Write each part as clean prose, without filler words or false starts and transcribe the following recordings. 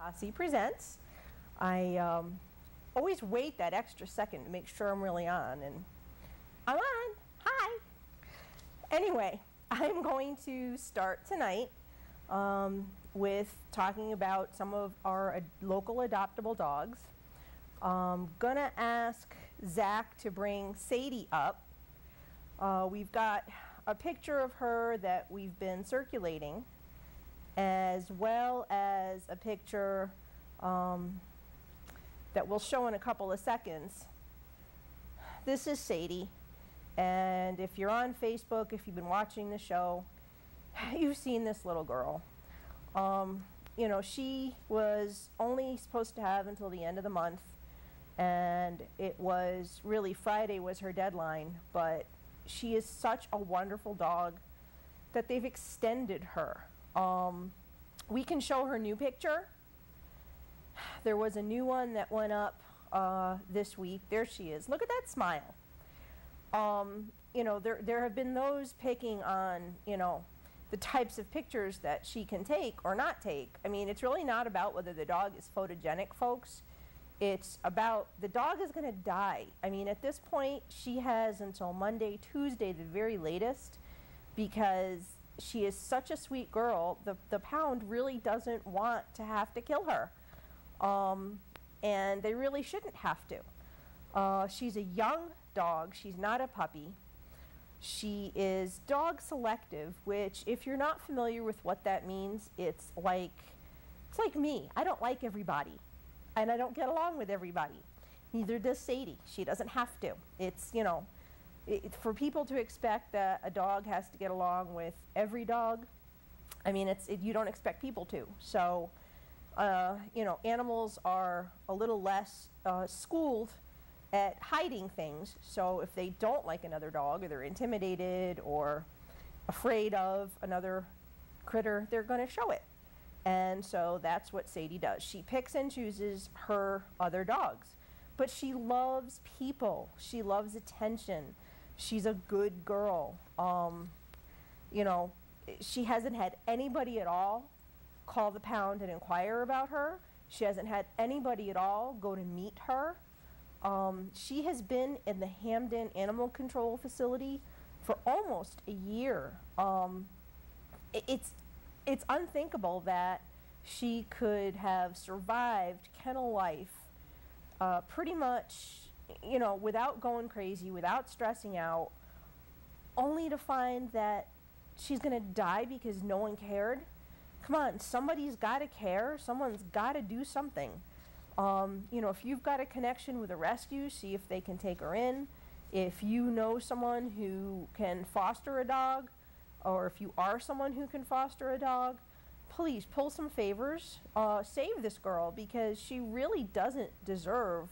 Posse presents. I always wait that extra second to make sure I'm really on, and I'm on. Hi. Anyway, I'm going to start tonight with talking about some of our local adoptable dogs. Gonna ask Zach to bring Sadie up. We've got a picture of her that we've been circulating, as well as a picture that we'll show in a couple of seconds. This is Sadie, and if you're on Facebook, if you've been watching the show, you've seen this little girl. You know, she was only supposed to have until the end of the month, and it was really Friday was her deadline, but she is such a wonderful dog that they've extended her. We can show her new picture. There was a new one that went up this week. There she is. Look at that smile. You know, there have been those picking on, you know, the types of pictures that she can take or not take. I mean, it's really not about whether the dog is photogenic, folks. It's about the dog is going to die. I mean, at this point, she has until Monday, Tuesday, the very latest, because she is such a sweet girl. The pound really doesn't want to have to kill her. And they really shouldn't have to. She's a young dog. She's not a puppy. She is dog selective, which, if you're not familiar with what that means, it's like me. I don't like everybody, and I don't get along with everybody. Neither does Sadie. She doesn't have to. It's, you know, for people to expect that a dog has to get along with every dog, I mean, you don't expect people to. So, you know, animals are a little less schooled at hiding things. So if they don't like another dog, or they're intimidated or afraid of another critter, they're going to show it. And so that's what Sadie does. She picks and chooses her other dogs. But she loves people. She loves attention. She's a good girl. You know, she hasn't had anybody at all call the pound and inquire about her. She hasn't had anybody at all go to meet her. She has been in the Hamden Animal Control Facility for almost a year. It's unthinkable that she could have survived kennel life pretty much, you know, without going crazy, without stressing out, only to find that she's going to die because no one cared. Come on, somebody's got to care. Someone's got to do something. You know, if you've got a connection with a rescue, see if they can take her in. If you know someone who can foster a dog, or if you are someone who can foster a dog, please pull some favors. Save this girl, because she really doesn't deserve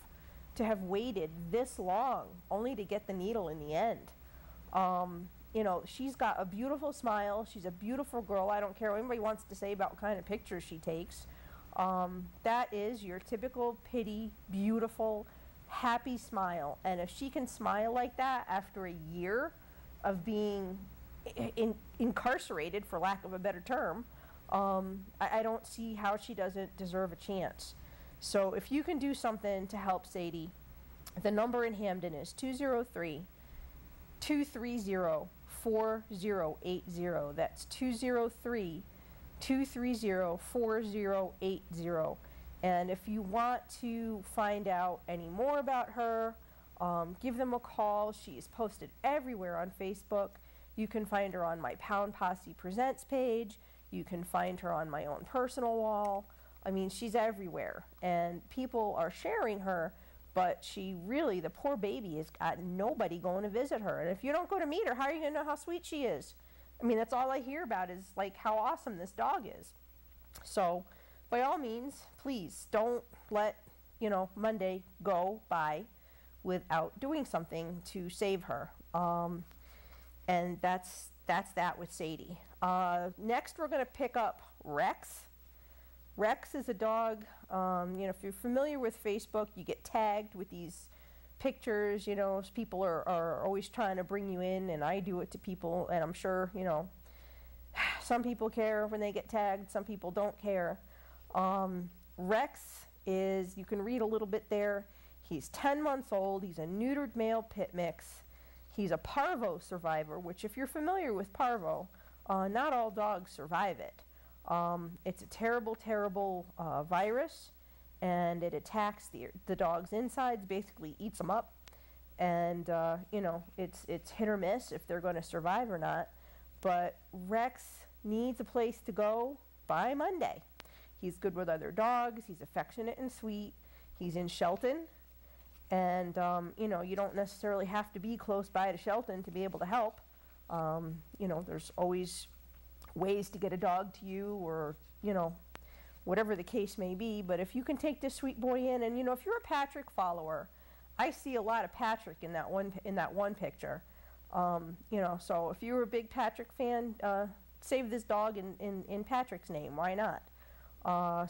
to have waited this long only to get the needle in the end. You know, she's got a beautiful smile. She's a beautiful girl. I don't care what anybody wants to say about what kind of pictures she takes. That is your typical pretty, beautiful, happy smile. And if she can smile like that after a year of being incarcerated, for lack of a better term, I don't see how she doesn't deserve a chance. So if you can do something to help Sadie, the number in Hamden is 203-230-4080. That's 203-230-4080. And if you want to find out any more about her, give them a call. She is posted everywhere on Facebook. You can find her on my Pound Posse Presents page. You can find her on my own personal wall. I mean, she's everywhere, and people are sharing her, but she really, the poor baby, has got nobody going to visit her. And if you don't go to meet her, how are you going to know how sweet she is? I mean, that's all I hear about is, like, how awesome this dog is. So, by all means, please don't let, you know, Monday go by without doing something to save her. And that's that with Sadie. Next, we're going to pick up Rex. Rex is a dog, you know, if you're familiar with Facebook, you get tagged with these pictures, you know, people are always trying to bring you in, and I do it to people, and I'm sure, you know, some people care when they get tagged, some people don't care. Rex is, you can read a little bit there, he's 10 months old, he's a neutered male pit mix. He's a parvo survivor, which if you're familiar with parvo, not all dogs survive it. It's a terrible, terrible virus, and it attacks the dog's insides, basically eats them up. And, you know, it's hit or miss if they're going to survive or not. But Rex needs a place to go by Monday. He's good with other dogs. He's affectionate and sweet. He's in Shelton. And, you know, you don't necessarily have to be close by to Shelton to be able to help. You know, there's always ways to get a dog to you, or, you know, whatever the case may be. But if you can take this sweet boy in, and, you know, if you're a Patrick follower, I see a lot of Patrick in that one picture. You know, so if you're a big Patrick fan, save this dog in Patrick's name. Why not?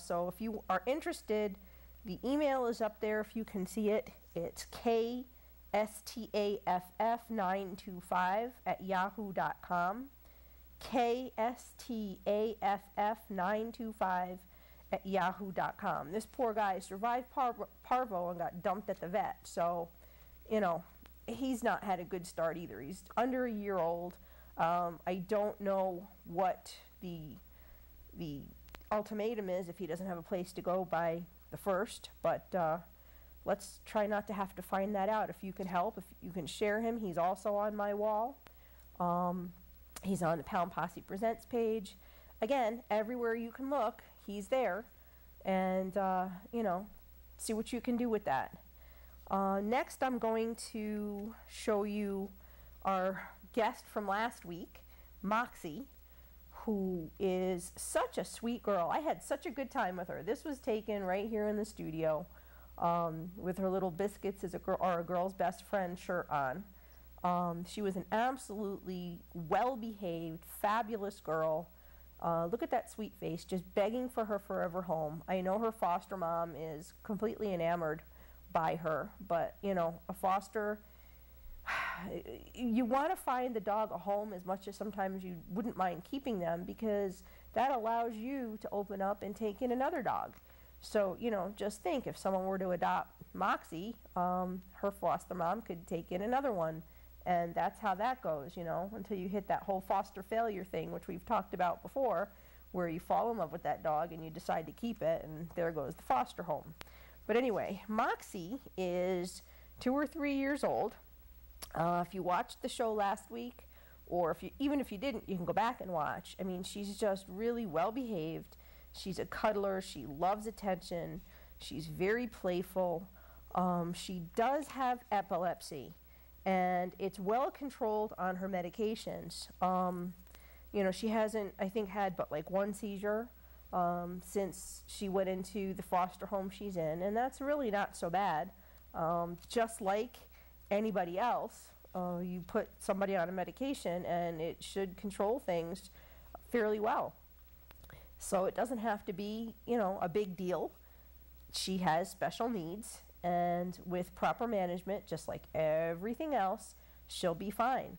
So if you are interested, the email is up there if you can see it. It's kstaff925@yahoo.com. kstaff925@yahoo.com. This poor guy survived parvo and got dumped at the vet. So, you know, he's not had a good start either. He's under a year old. I don't know what the ultimatum is if he doesn't have a place to go by the 1st, but let's try not to have to find that out. If you can help, if you can share him, he's also on my wall. He's on the Pound Posse Presents page. Again, everywhere you can look, he's there. And, you know, see what you can do with that. Next, I'm going to show you our guest from last week, Moxie, who is such a sweet girl. I had such a good time with her. This was taken right here in the studio with her little biscuits as a girl's best friend shirt on. She was an absolutely well-behaved, fabulous girl. Look at that sweet face, just begging for her forever home. I know her foster mom is completely enamored by her, but, you know, a foster, you want to find the dog a home as much as sometimes you wouldn't mind keeping them, because that allows you to open up and take in another dog. So, you know, just think, if someone were to adopt Moxie, her foster mom could take in another one. And that's how that goes, you know, until you hit that whole foster failure thing, which we've talked about before, where you fall in love with that dog and you decide to keep it, and there goes the foster home. But anyway, Moxie is 2 or 3 years old. If you watched the show last week, or even if you didn't, you can go back and watch. I mean, she's just really well behaved. She's a cuddler. She loves attention. She's very playful. She does have epilepsy, and it's well controlled on her medications. You know, she hasn't, I think, had but like 1 seizure since she went into the foster home she's in, and that's really not so bad. Just like anybody else, you put somebody on a medication and it should control things fairly well. So it doesn't have to be, you know, a big deal. She has special needs, and with proper management, just like everything else, she'll be fine.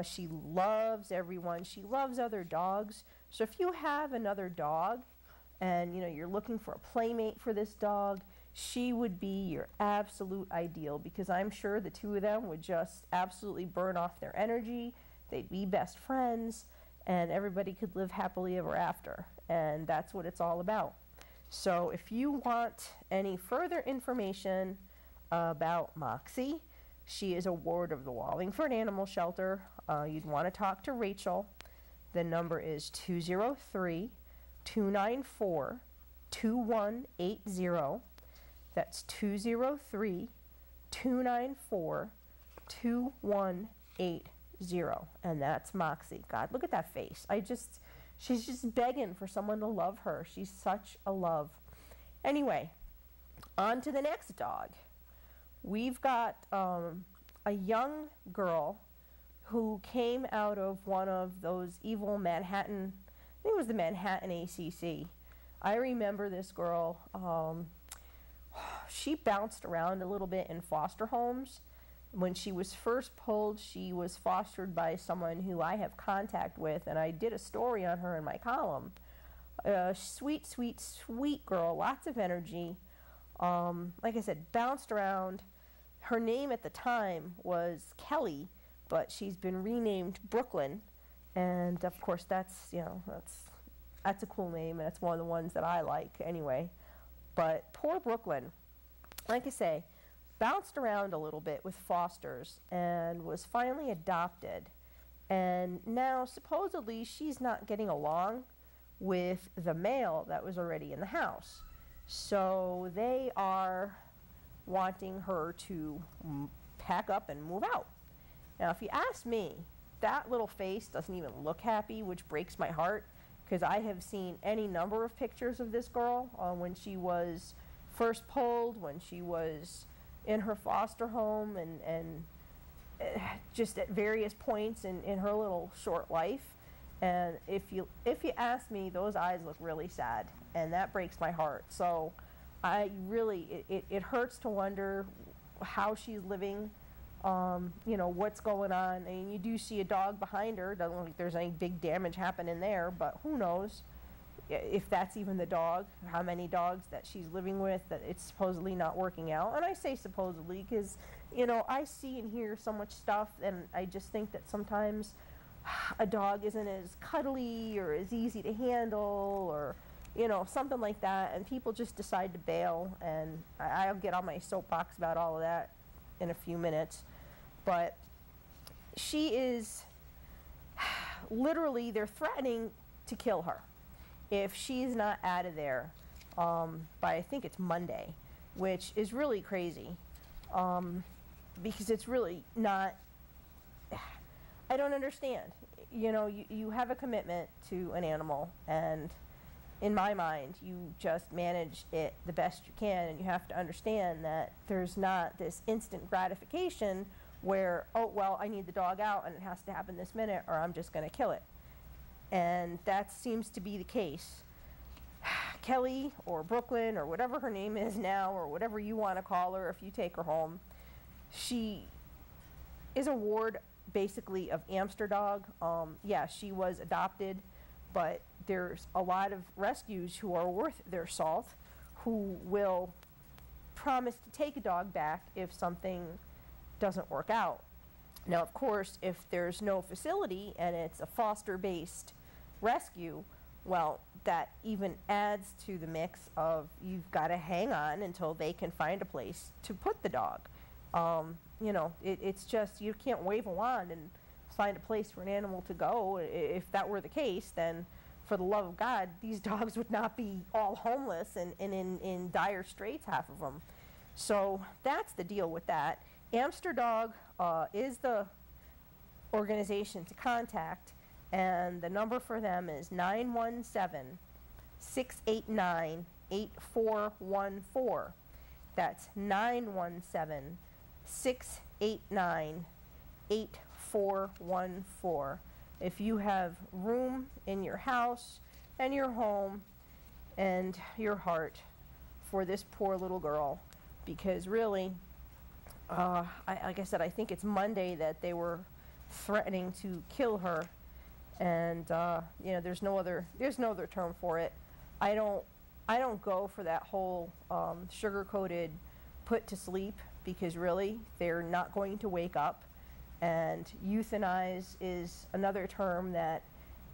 She loves everyone. She loves other dogs. So if you have another dog and, you know, you're looking for a playmate for this dog, she would be your absolute ideal, because I'm sure the 2 of them would just absolutely burn off their energy. They'd be best friends, and everybody could live happily ever after. And that's what it's all about. So if you want any further information about Moxie, she is a ward of the Wallingford Animal Shelter. You'd want to talk to Rachel. The number is 203-294-2180. That's 203-294-2180. And that's Moxie. God, look at that face. She's just begging for someone to love her. She's such a love. Anyway, on to the next dog. We've got a young girl who came out of one of those evil Manhattan, I think it was the Manhattan ACC. I remember this girl. She bounced around a little bit in foster homes. When she was first pulled, she was fostered by someone who I have contact with, and I did a story on her in my column. Sweet, sweet, sweet girl, lots of energy. Like I said, bounced around. Her name at the time was Kelly, but she's been renamed Brooklyn. And of course, that's a cool name, and it's one of the ones that I like anyway. But poor Brooklyn, like I say, bounced around a little bit with fosters and was finally adopted. And now supposedly she's not getting along with the male that was already in the house. So they are wanting her to pack up and move out. Now, if you ask me, that little face doesn't even look happy, which breaks my heart, because I have seen any number of pictures of this girl when she was first pulled, when she was in her foster home, and just at various points in her little short life. And if you ask me, those eyes look really sad, and that breaks my heart. So I really, it hurts to wonder how she's living, what's going on. I mean, you do see a dog behind her. Doesn't look like there's any big damage happening there, but who knows if that's even the dog, how many dogs that she's living with, that it's supposedly not working out. And I say supposedly because, I see and hear so much stuff, and I just think that sometimes a dog isn't as cuddly or as easy to handle, or something like that, and people just decide to bail. And I'll get on my soapbox about all of that in a few minutes. But she is literally, they're threatening to kill her if she's not out of there by, I think it's Monday, which is really crazy, because it's really not, I don't understand. You have a commitment to an animal, and in my mind, you just manage it the best you can, and you have to understand that there's not this instant gratification where, oh, well, I need the dog out, and it has to happen this minute, or I'm just going to kill it. And that seems to be the case. Kelly, or Brooklyn, or whatever her name is now, or whatever you want to call her if you take her home, she is a ward, basically, of Amsterdog. Yeah, she was adopted, but there's a lot of rescues who are worth their salt, who will promise to take a dog back if something doesn't work out. Now, of course, if there's no facility and it's a foster-based rescue, well, that even adds to the mix of you've got to hang on until they can find a place to put the dog. It's just, you can't wave a wand and find a place for an animal to go. If that were the case, then for the love of God, these dogs would not be all homeless and in dire straits, half of them. So that's the deal with that. Amsterdog is the organization to contact, and the number for them is 917-689-8414. That's 917-689-8414. If you have room in your house and your home and your heart for this poor little girl, because really, like I said, I think it's Monday that they were threatening to kill her, and there's no other term for it. I don't go for that whole sugar-coated put to sleep, because really they're not going to wake up. And euthanize is another term that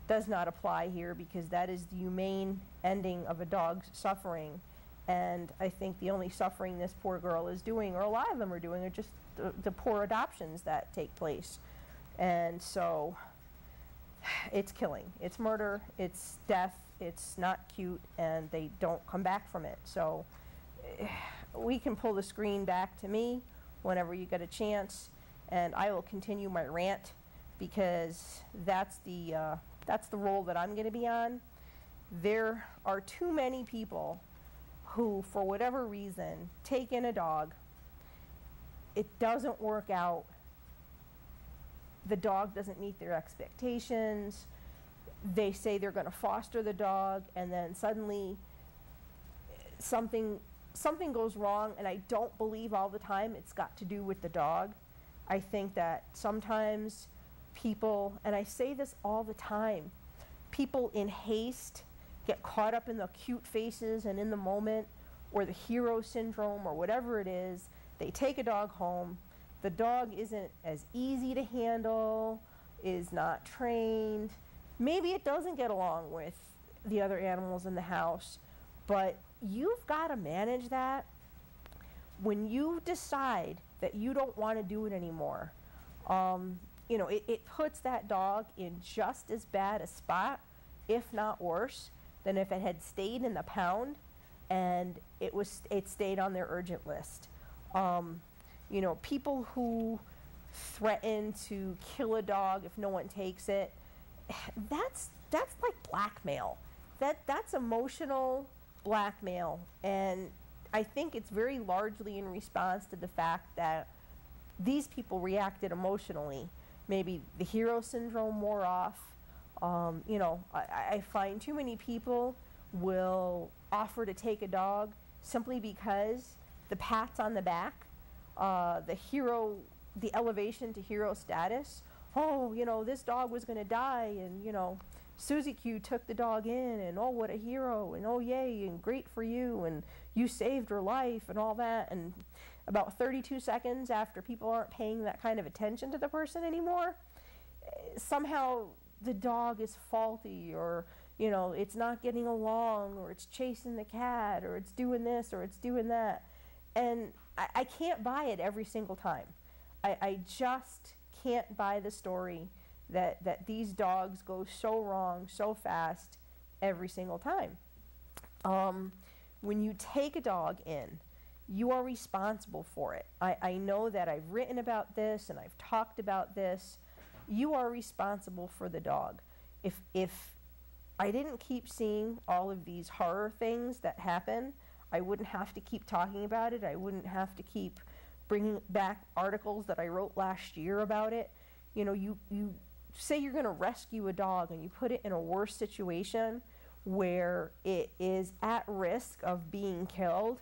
does not apply here, because that is the humane ending of a dog's suffering. And I think the only suffering this poor girl is doing, or a lot of them are doing, are just the poor adoptions that take place. And so it's killing. It's murder. It's death. It's not cute, and they don't come back from it. So we can pull the screen back to me whenever you get a chance, and I will continue my rant, because that's the role that I'm going to be on. There are too many people who, for whatever reason, take in a dog. It doesn't work out. The dog doesn't meet their expectations. They say they're going to foster the dog, and then suddenly something goes wrong, and I don't believe all the time it's got to do with the dog. I think that sometimes people, and I say this all the time, people in haste get caught up in the cute faces and in the moment, or the hero syndrome, or whatever it is. They take a dog home. The dog isn't as easy to handle, is not trained. Maybe it doesn't get along with the other animals in the house, but you've got to manage that. When you decide that you don't want to do it anymore, you know, it puts that dog in just as bad a spot, if not worse, than if it had stayed in the pound and it stayed on their urgent list. You know, people who threaten to kill a dog if no one takes it, that's like blackmail. That's emotional blackmail, and I think it's very largely in response to the fact that these people reacted emotionally. Maybe the hero syndrome wore off. You know, I find too many people will offer to take a dog simply because the pats on the back, the elevation to hero status. Oh, you know, this dog was going to die, and, you know, Susie Q took the dog in, and oh, what a hero, and oh, yay, and great for you, and you saved her life, and all that. And about 32 seconds after people aren't paying that kind of attention to the person anymore, somehow the dog is faulty, or, you know, it's not getting along, or it's chasing the cat, or it's doing this, or it's doing that. And I can't buy it every single time. I just can't buy the story that these dogs go so wrong so fast every single time. When you take a dog in, you are responsible for it. I know that I've written about this and I've talked about this. You are responsible for the dog. If I didn't keep seeing all of these horror things that happen, I wouldn't have to keep talking about it. I wouldn't have to keep bringing back articles that I wrote last year about it. You know, you say you're going to rescue a dog and you put it in a worse situation where it is at risk of being killed,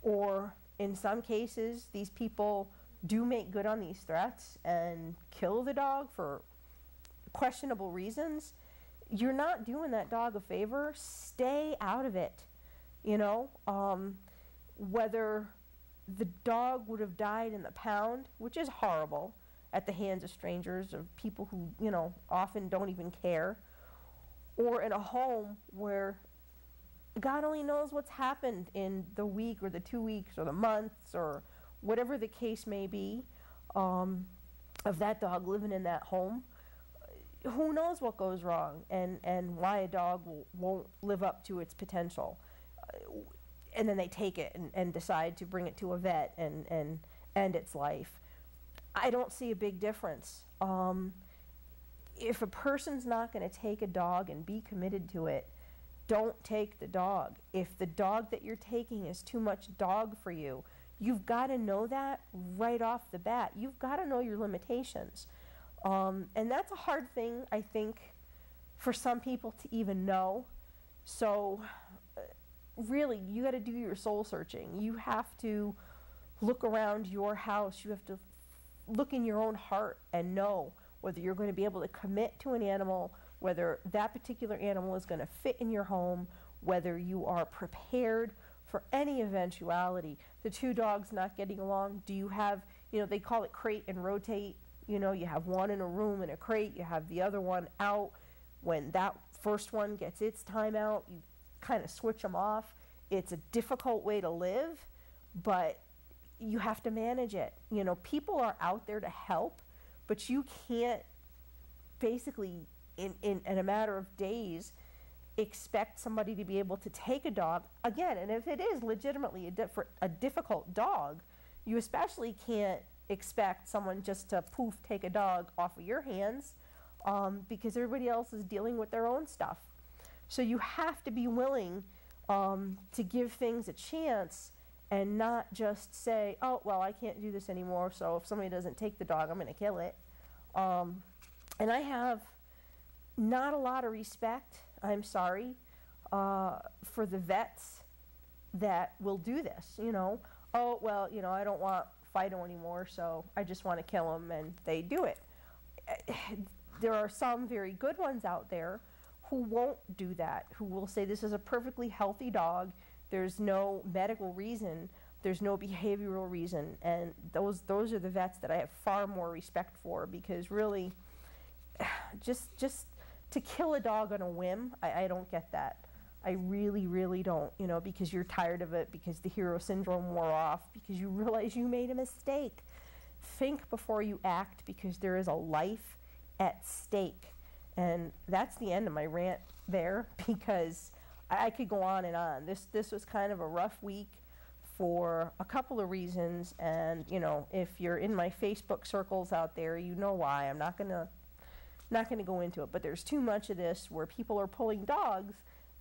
or in some cases, these people do make good on these threats and kill the dog for questionable reasons. You're not doing that dog a favor. Stay out of it. You know, whether the dog would have died in the pound, which is horrible, at the hands of strangers, or people who, you know, often don't even care, or in a home where God only knows what's happened in the week or the 2 weeks or the months or whatever the case may be, of that dog living in that home. Who knows what goes wrong and why a dog won't live up to its potential. And then they take it and decide to bring it to a vet and end its life. I don't see a big difference. If a person's not going to take a dog and be committed to it, don't take the dog. If the dog that you're taking is too much dog for you, you've got to know that right off the bat. You've got to know your limitations. And that's a hard thing, I think, for some people to even know. So really, you got to do your soul searching. You have to look around your house. You have to look in your own heart and know whether you're going to be able to commit to an animal, whether that particular animal is going to fit in your home, whether you are prepared for any eventuality. The two dogs not getting along, do you have, you know, they call it crate and rotate. You know, you have one in a room in a crate, you have the other one out. When that first one gets its time out, you kind of switch them off. It's a difficult way to live, but you have to manage it. You know, people are out there to help, but you can't basically in a matter of days expect somebody to be able to take a dog again. And if it is legitimately a difficult dog, you especially can't expect someone just to poof take a dog off of your hands, because everybody else is dealing with their own stuff. So you have to be willing to give things a chance and not just say, oh, well, I can't do this anymore, so if somebody doesn't take the dog, I'm going to kill it. And I have not a lot of respect, I'm sorry, for the vets that will do this. You know, oh, well, you know, I don't want Fido anymore, so I just want to kill him, and they do it. There are some very good ones out there who won't do that, who will say this is a perfectly healthy dog, there's no medical reason, there's no behavioral reason, and those are the vets that I have far more respect for, because really, just to kill a dog on a whim, I don't get that. I really, really don't, you know, because you're tired of it, because the hero syndrome wore off, because you realize you made a mistake. Think before you act, because there is a life at stake. And that's the end of my rant there, because I could go on and on. This was kind of a rough week for a couple of reasons, and you know, if you're in my Facebook circles out there, you know why. I'm not gonna go into it, but there's too much of this where people are pulling dogs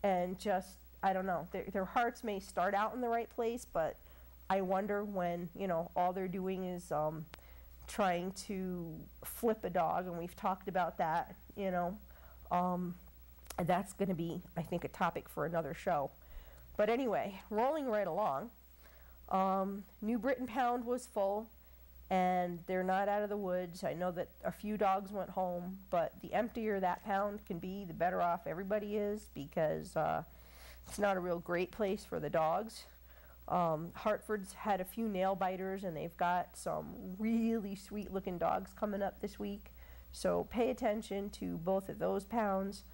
and just, I don't know, their hearts may start out in the right place, but I wonder when, you know, all they're doing is trying to flip a dog, and we've talked about that, you know. And that's going to be, I think, a topic for another show. But anyway, rolling right along, New Britain Pound was full, and they're not out of the woods. I know that a few dogs went home, but the emptier that pound can be, the better off everybody is, because it's not a real great place for the dogs. Hartford's had a few nail biters, and they've got some really sweet looking dogs coming up this week. So pay attention to both of those pounds.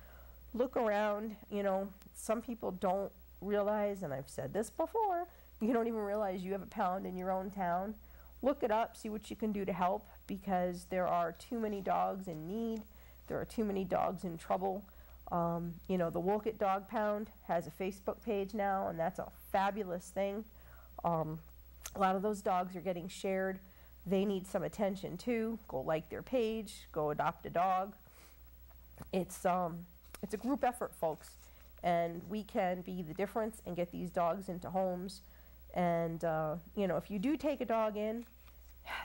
Look around, you know, some people don't realize, and I've said this before, you don't even realize you have a pound in your own town. Look it up, see what you can do to help, because there are too many dogs in need. There are too many dogs in trouble. You know, the Wolcott Dog Pound has a Facebook page now, and that's a fabulous thing. A lot of those dogs are getting shared. They need some attention too. Go like their page, go adopt a dog. It's a group effort, folks, and we can be the difference and get these dogs into homes. And you know, if you do take a dog in,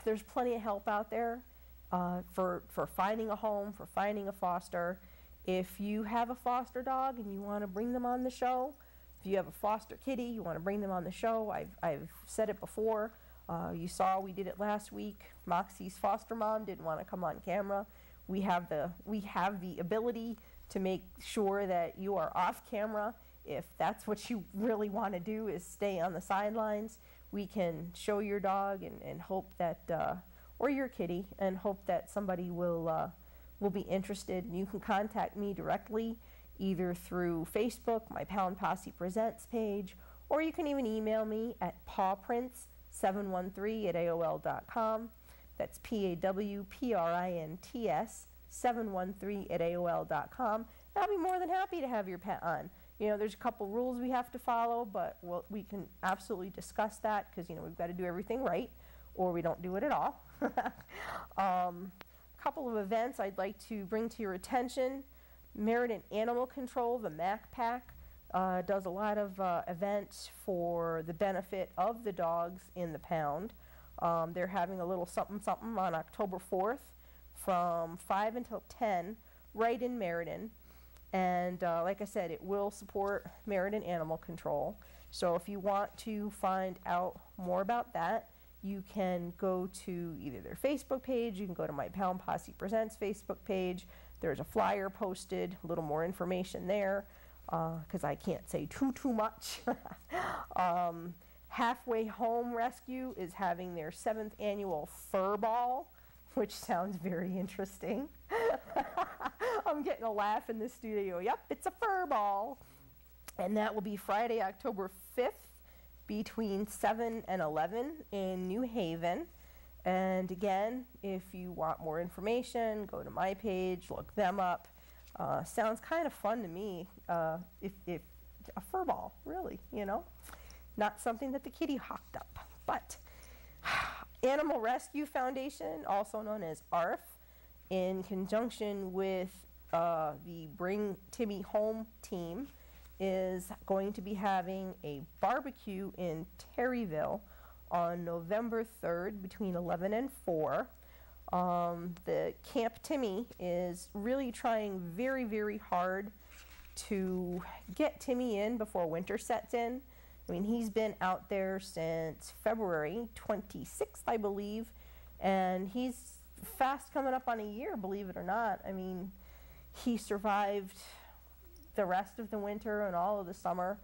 there's plenty of help out there for finding a home, for finding a foster. If you have a foster dog and you want to bring them on the show, if you have a foster kitty, you want to bring them on the show, I've said it before. You saw we did it last week. Moxie's foster mom didn't want to come on camera. We have the ability to make sure that you are off camera. If that's what you really want to do, is stay on the sidelines, we can show your dog and hope that, or your kitty, and hope that somebody will be interested. And you can contact me directly, either through Facebook, my Pound Posse Presents page, or you can even email me at pawprints713@aol.com. That's PAWPRINTS 713@aol.com. I'll be more than happy to have your pet on. You know, there's a couple rules we have to follow, but we can absolutely discuss that, because, you know, we've got to do everything right, or we don't do it at all. Couple of events I'd like to bring to your attention. Meriden Animal Control, the MAC Pack, does a lot of events for the benefit of the dogs in the pound. They're having a little something something on October 4th from 5 until 10 right in Meriden. And like I said, it will support Meriden Animal Control. So if you want to find out more about that, you can go to either their Facebook page, you can go to my Pound Posse Presents Facebook page. There's a flyer posted, a little more information there, because I can't say too much. Halfway Home Rescue is having their 7th annual fur ball, which sounds very interesting. I'm getting a laugh in the studio. Yep, it's a fur ball. And that will be Friday, October 5th, between 7 and 11 in New Haven. And again, if you want more information, go to my page, look them up. Sounds kind of fun to me, if a fur ball, really, you know. Not something that the kitty hawked up, but Animal Rescue Foundation, also known as ARF, in conjunction with the Bring Timmy Home team, is going to be having a barbecue in Terryville on November 3rd between 11 and 4. The Camp Timmy is really trying very, very hard to get Timmy in before winter sets in. I mean, he's been out there since February 26th, I believe, and he's fast coming up on a year, believe it or not. I mean, he survived the rest of the winter and all of the summer,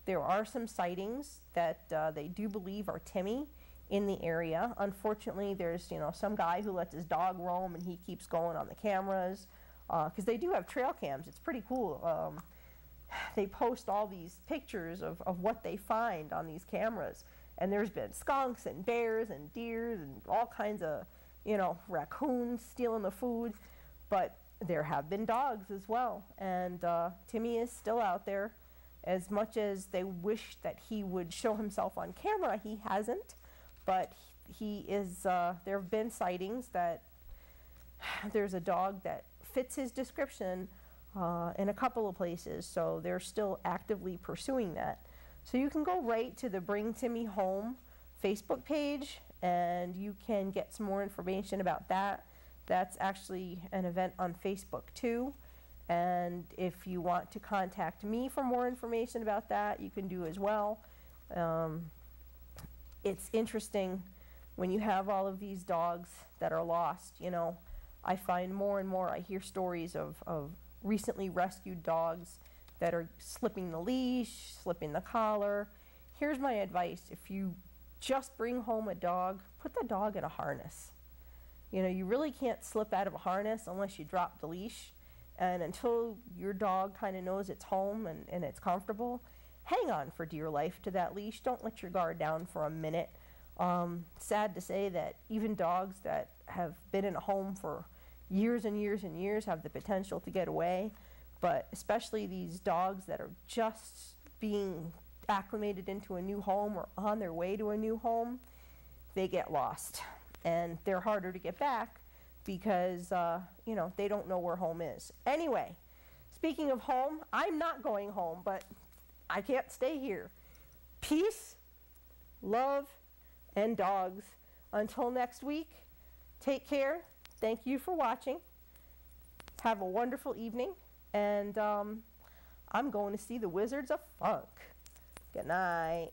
there are some sightings that they do believe are Timmy in the area. Unfortunately, there's, you know, some guy who lets his dog roam and he keeps going on the cameras, because they do have trail cams. It's pretty cool. They post all these pictures of what they find on these cameras. And there's been skunks and bears and deer and all kinds of, you know, raccoons stealing the food. But there have been dogs as well. And Timmy is still out there. As much as they wish that he would show himself on camera, he hasn't. But he is, there have been sightings that there's a dog that fits his description in a couple of places. So they're still actively pursuing that. So you can go right to the Bring Timmy Home Facebook page and you can get some more information about that. That's actually an event on Facebook too. And if you want to contact me for more information about that, you can do as well. It's interesting when you have all of these dogs that are lost. You know, I find more and more, I hear stories of recently rescued dogs that are slipping the leash, slipping the collar. Here's my advice. If you just bring home a dog, put the dog in a harness. You know, you really can't slip out of a harness unless you drop the leash. And until your dog kind of knows it's home and it's comfortable, hang on for dear life to that leash. Don't let your guard down for a minute. Sad to say that even dogs that have been in a home for years and years and years have the potential to get away. But especially these dogs that are just being acclimated into a new home or on their way to a new home, they get lost. And they're harder to get back because, you know, they don't know where home is. Anyway, speaking of home, I'm not going home, but I can't stay here. Peace, love, and dogs. Until next week, take care. Thank you for watching. Have a wonderful evening. And I'm going to see the Wizards of Funk. Good night.